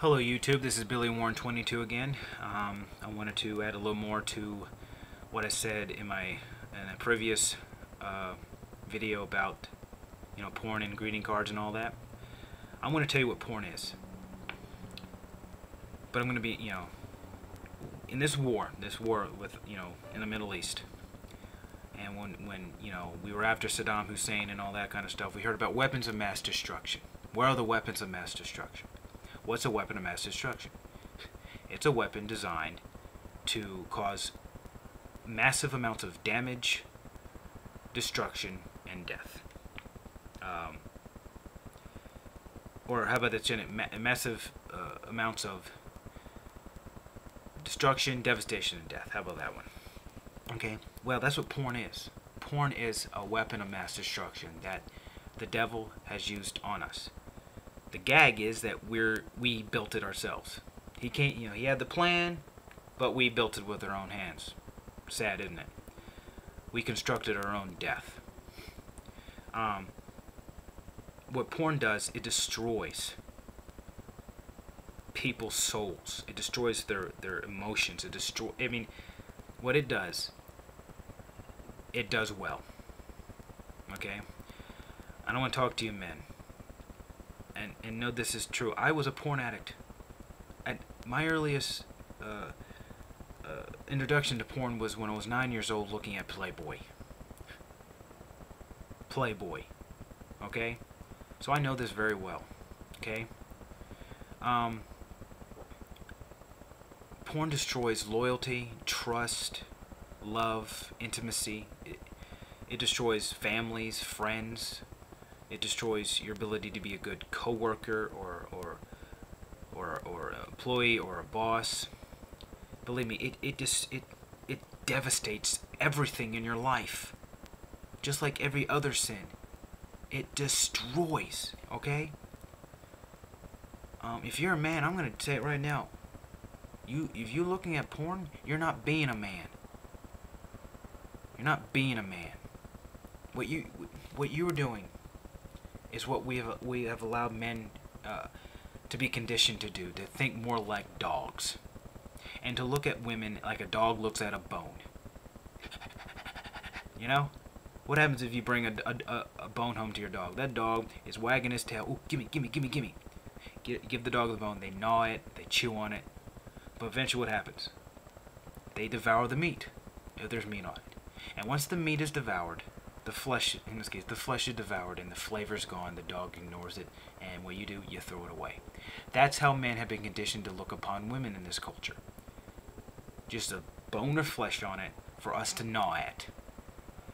Hello YouTube, this is bw22 again. I wanted to add a little more to what I said in a previous video about porn and greeting cards and all that. I'm going to tell you what porn is, but I'm going to be in this war with in the Middle East, and when we were after Saddam Hussein and all that kind of stuff, we heard about weapons of mass destruction. Where are the weapons of mass destruction? What's a weapon of mass destruction? It's a weapon designed to cause massive amounts of damage, destruction, and death. Or how about that? Massive amounts of destruction, devastation, and death. How about that one? Okay, well, that's what porn is. Porn is a weapon of mass destruction that the devil has used on us. The gag is that we built it ourselves. He can't, he had the plan, but we built it with our own hands. Sad, isn't it? We constructed our own death. What porn does, it destroys people's souls. It destroys their emotions. What it does well. Okay? I don't want to talk to you men. And know this is true. I was a porn addict. At my earliest introduction to porn was when I was 9 years old, looking at Playboy. Playboy. Okay? So I know this very well. Okay? Porn destroys loyalty, trust, love, intimacy. It destroys families, friends. It destroys your ability to be a good coworker or employee or a boss. Believe me, it devastates everything in your life. Just like every other sin. It destroys, okay? If you're a man, I'm gonna say it right now. If you're looking at porn, you're not being a man. You're not being a man. What you're doing is what we have allowed men to be conditioned to do, to think more like dogs, and to look at women like a dog looks at a bone. What happens if you bring a bone home to your dog? That dog is wagging his tail. Ooh, gimme, gimme, gimme, gimme. Give the dog the bone. They gnaw it, they chew on it, but eventually what happens? They devour the meat, if there's meat on it. And once the meat is devoured, the flesh, in this case, the flesh is devoured and the flavor's gone, the dog ignores it, and what you do, you throw it away. That's how men have been conditioned to look upon women in this culture. Just a bone of flesh on it for us to gnaw at.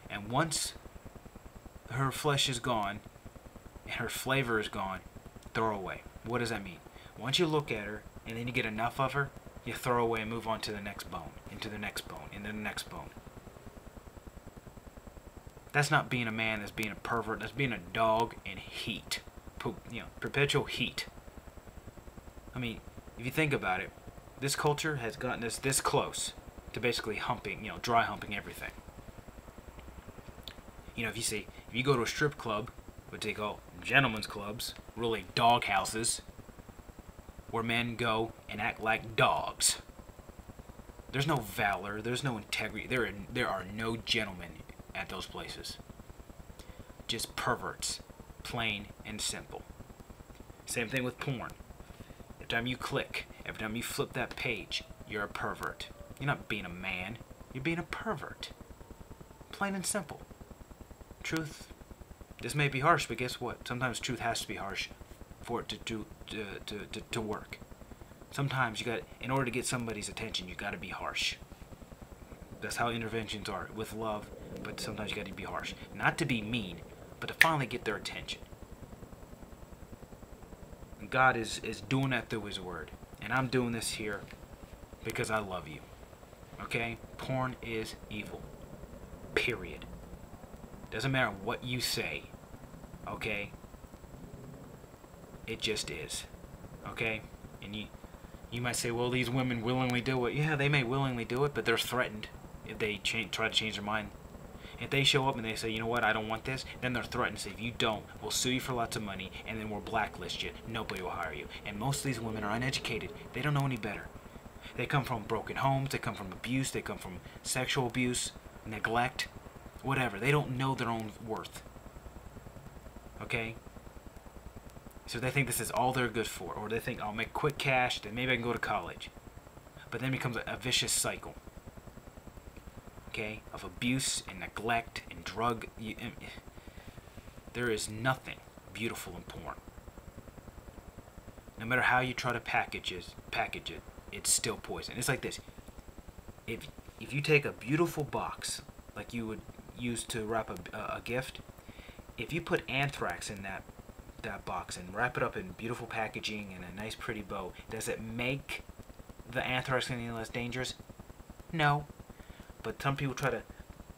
And once her flesh is gone and her flavor is gone, throw her away. What does that mean? Once you look at her and then you get enough of her, you throw away and move on to the next bone, into the next bone, into the next bone. That's not being a man, that's being a pervert, that's being a dog in heat. Perpetual heat. If you think about it, this culture has gotten us this close to basically humping, dry humping everything. If you go to a strip club, what they call gentlemen's clubs, really dog houses, where men go and act like dogs. There's no valor, there's no integrity, there are no gentlemen at those places. Just perverts, plain and simple. Same thing with porn. Every time you click, every time you flip that page, you're a pervert. You're not being a man, you're being a pervert. Plain and simple. Truth, this may be harsh, but guess what? Sometimes truth has to be harsh for it to work. Sometimes in order to get somebody's attention, you got to be harsh. That's how interventions are, with love, but sometimes you got to be harsh. Not to be mean, but to finally get their attention. And God is doing that through His Word. And I'm doing this here because I love you. Okay? Porn is evil. Period. Doesn't matter what you say. Okay? It just is. Okay? And you might say, well, these women willingly do it. Yeah, they may willingly do it, but they're threatened if they try to change their mind. If they show up and they say, you know what, I don't want this, then they're threatened to say, if you don't, we'll sue you for lots of money, and then we'll blacklist you. Nobody will hire you. And most of these women are uneducated. They don't know any better. They come from broken homes. They come from abuse. They come from sexual abuse, neglect, whatever. They don't know their own worth. Okay? So they think this is all they're good for. Or they think, I'll make quick cash, then maybe I can go to college. But then it becomes a vicious cycle. Okay? Of abuse and neglect and drug. There is nothing beautiful in porn. No matter how you try to package it, it's still poison. It's like this. If you take a beautiful box, like you would use to wrap a gift, if you put anthrax in that box and wrap it up in beautiful packaging and a nice pretty bow, does it make the anthrax any less dangerous? No. But some people try to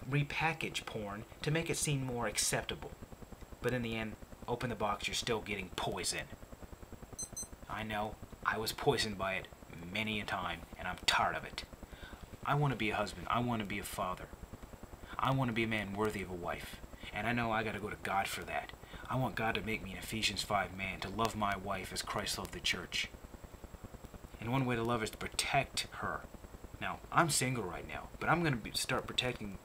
repackage porn to make it seem more acceptable. But in the end, open the box, you're still getting poison. I know, I was poisoned by it many a time, and I'm tired of it. I want to be a husband. I want to be a father. I want to be a man worthy of a wife. And I know I got to go to God for that. I want God to make me an Ephesians 5 man, to love my wife as Christ loved the church. And one way to love is to protect her. Now, I'm single right now, but I'm going to start protecting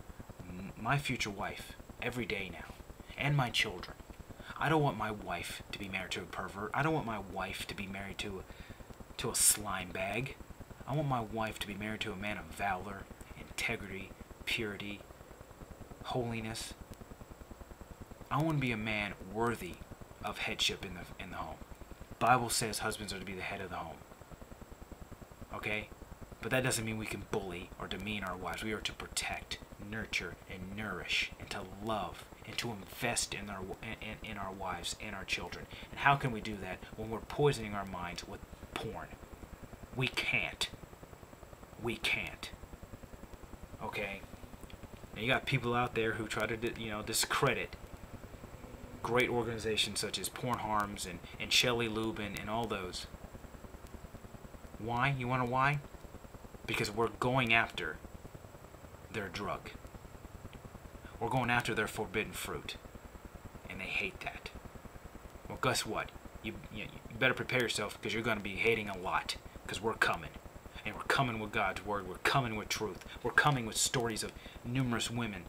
my future wife every day now, and my children. I don't want my wife to be married to a pervert. I don't want my wife to be married to a slime bag. I want my wife to be married to a man of valor, integrity, purity, holiness. I want to be a man worthy of headship in the home. The Bible says husbands are to be the head of the home. Okay? But that doesn't mean we can bully or demean our wives. We are to protect, nurture, and nourish, and to love, and to invest in our wives and our children. And how can we do that when we're poisoning our minds with porn? We can't. We can't. Okay? Now you got people out there who try to, discredit great organizations such as Porn Harms and Shelley Lubin and all those. Why? You want to know why? Because we're going after their drug. We're going after their forbidden fruit. And they hate that. Well, guess what? You better prepare yourself, because you're going to be hating a lot. Because we're coming. And we're coming with God's word. We're coming with truth. We're coming with stories of numerous women,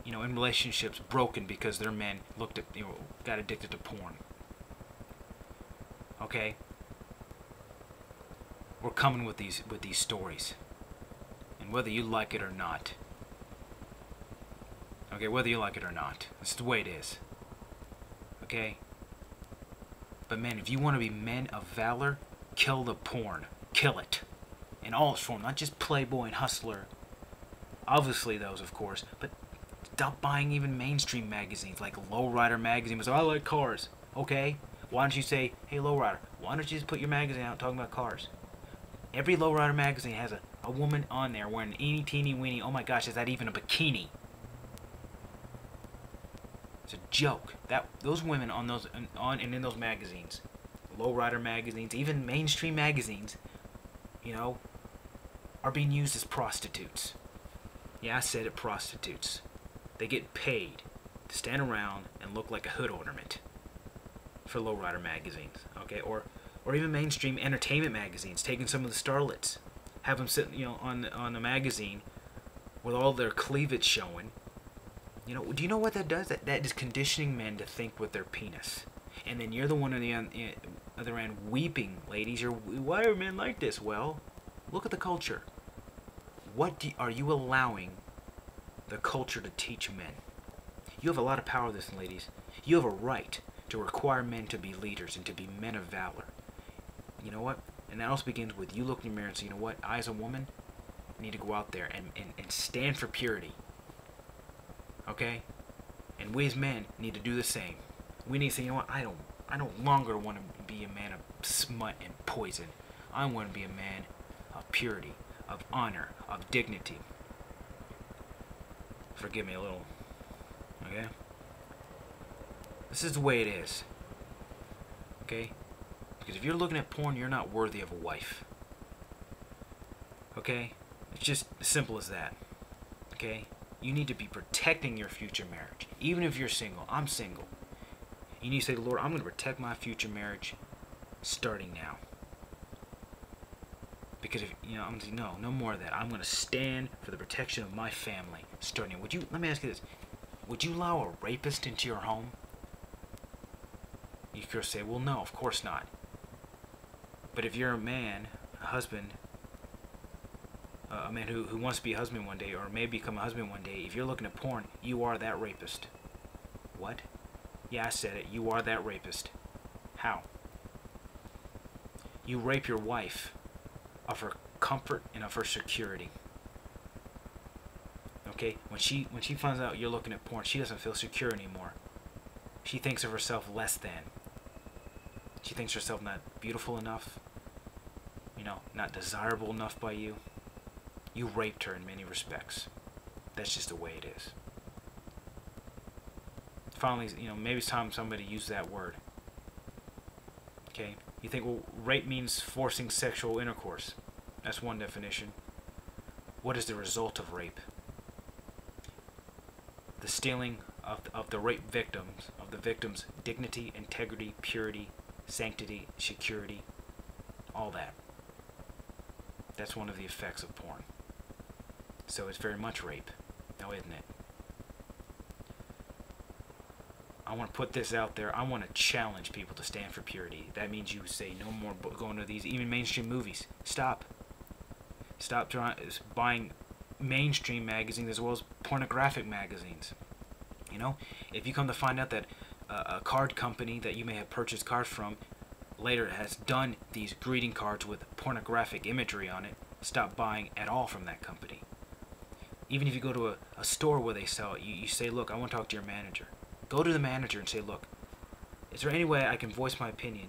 in relationships broken because their men got addicted to porn. Okay? We're coming with these stories. And whether you like it or not. Okay, whether you like it or not. This is the way it is. Okay? But men, if you want to be men of valor, kill the porn. Kill it. In all its form. Not just Playboy and Hustler. Obviously those, of course. But stop buying even mainstream magazines like Lowrider magazine. So I like cars. Okay? Why don't you say, hey Lowrider, why don't you just put your magazine out talking about cars? Every Lowrider magazine has a woman on there wearing an eeny teeny weeny. Oh my gosh, is that even a bikini? It's a joke. Those women on those and in those magazines, Lowrider magazines, even mainstream magazines, are being used as prostitutes. Yeah, I said it, prostitutes. They get paid to stand around and look like a hood ornament for Lowrider magazines, okay? Or even mainstream entertainment magazines, taking some of the starlets, have them sit, on a magazine with all their cleavage showing. Do you know what that does? That is conditioning men to think with their penis. And then you're the one on the other end weeping, ladies. Why are men like this? Well, look at the culture. What are you allowing the culture to teach men? You have a lot of power, this, ladies. You have a right to require men to be leaders and to be men of valor. You know what? And that also begins with you looking in the mirror and say, you know what? I, as a woman, need to go out there and stand for purity. Okay? And we as men need to do the same. We need to say, you know what? I don't longer want to be a man of smut and poison. I want to be a man of purity, of honor, of dignity. Forgive me a little. Okay? This is the way it is. Okay? Because if you're looking at porn, you're not worthy of a wife. Okay? It's just as simple as that. Okay? You need to be protecting your future marriage. Even if you're single. I'm single. You need to say, Lord, I'm going to protect my future marriage starting now. Because if I'm going to say, no more of that. I'm going to stand for the protection of my family starting. Let me ask you this. Would you allow a rapist into your home? You could say, well, no, of course not. But if you're a man, a husband, a man who wants to be a husband one day, or may become a husband one day, if you're looking at porn, you are that rapist. What? Yeah, I said it. You are that rapist. How? You rape your wife of her comfort and of her security. Okay? When she finds out you're looking at porn, she doesn't feel secure anymore. She thinks of herself less than. She thinks herself not beautiful enough. Not desirable enough by you. You raped her in many respects. That's just the way it is. Finally, maybe it's time somebody used that word. Okay? You think, well, rape means forcing sexual intercourse. That's one definition. What is the result of rape? The stealing of the rape victims, of the victim's dignity, integrity, purity, sanctity, security, all that. That's one of the effects of porn. So it's very much rape, now isn't it? I want to put this out there. I want to challenge people to stand for purity. That means you say no more going to these, even mainstream movies. Stop. Stop buying mainstream magazines as well as pornographic magazines. If you come to find out that a card company that you may have purchased cards from later has done these greeting cards with pornographic imagery on it, stop buying at all from that company. Even if you go to a store where they sell it, you say, look, I want to talk to your manager. Go to the manager and say, look, is there any way I can voice my opinion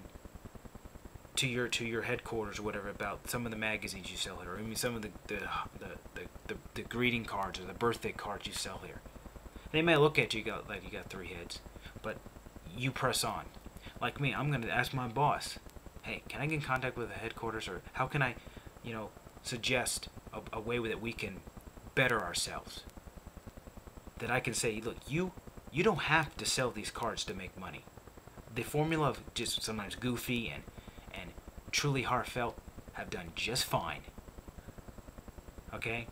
to your headquarters or whatever about some of the magazines you sell here, or even some of the greeting cards or the birthday cards you sell here? They may look at you like you got three heads, but you press on. Like me, I'm going to ask my boss, hey, can I get in contact with the headquarters, or how can I, suggest a way that we can better ourselves? That I can say, look, you don't have to sell these cards to make money. The formula of just sometimes goofy and truly heartfelt have done just fine. Okay?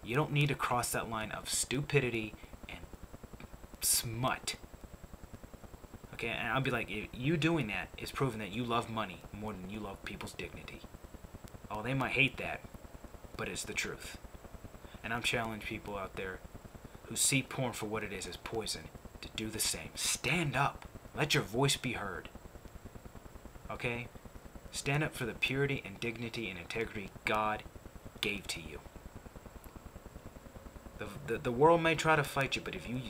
You don't need to cross that line of stupidity and smut. Okay, and I'll be like, you doing that is proving that you love money more than you love people's dignity. Oh, they might hate that, but it's the truth. And I'm challenging people out there who see porn for what it is as poison to do the same. Stand up. Let your voice be heard. Okay? Stand up for the purity and dignity and integrity God gave to you. The world may try to fight you, but if you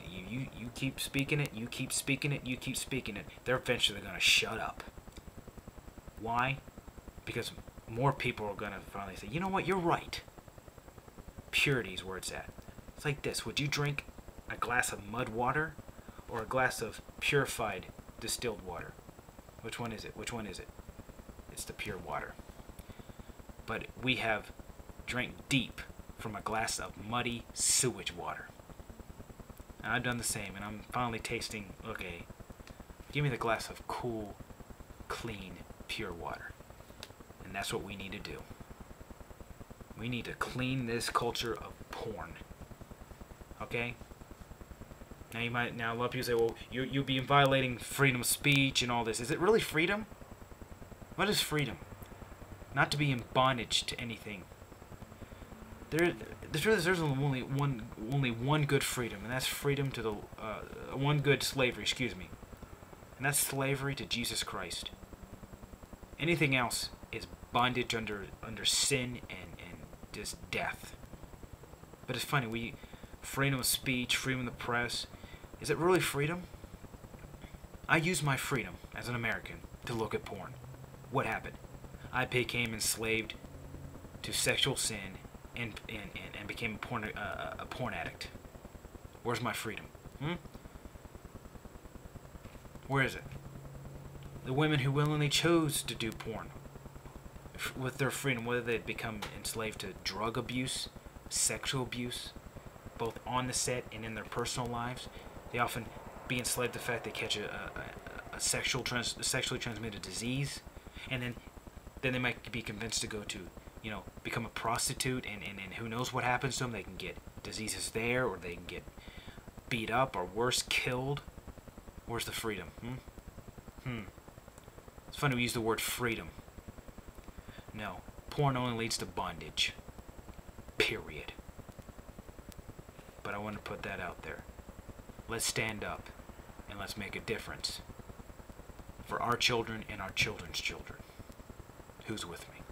keep speaking it, you keep speaking it, you keep speaking it, they're eventually going to shut up. Why? Because more people are going to finally say, you know what, you're right. Purity is where it's at. It's like this. Would you drink a glass of mud water or a glass of purified distilled water? Which one is it? Which one is it? It's the pure water. But we have drank deep from a glass of muddy sewage water. And I've done the same, and I'm finally tasting, okay, give me the glass of cool, clean, pure water. And that's what we need to do. We need to clean this culture of porn. Okay? Now a lot of people say, well, you'll be violating freedom of speech and all this. Is it really freedom? What is freedom? Not to be in bondage to anything. There's only one good freedom, and that's freedom to the one good slavery, excuse me, and that's slavery to Jesus Christ. Anything else is bondage under sin and just death. But it's funny, freedom of speech, freedom of the press, is it really freedom? I use my freedom as an American to look at porn. What happened? I became enslaved to sexual sin and became a porn addict. Where's my freedom? Where is it? The women who willingly chose to do porn with their freedom, whether they become enslaved to drug abuse, sexual abuse, both on the set and in their personal lives. They often be enslaved to the fact they catch a sexually transmitted disease, and then they might be convinced to go to, become a prostitute, and who knows what happens to them. They can get diseases there, or they can get beat up, or worse, killed. Where's the freedom? It's funny we use the word freedom. No, porn only leads to bondage. Period. But I want to put that out there. Let's stand up and let's make a difference for our children and our children's children. Who's with me?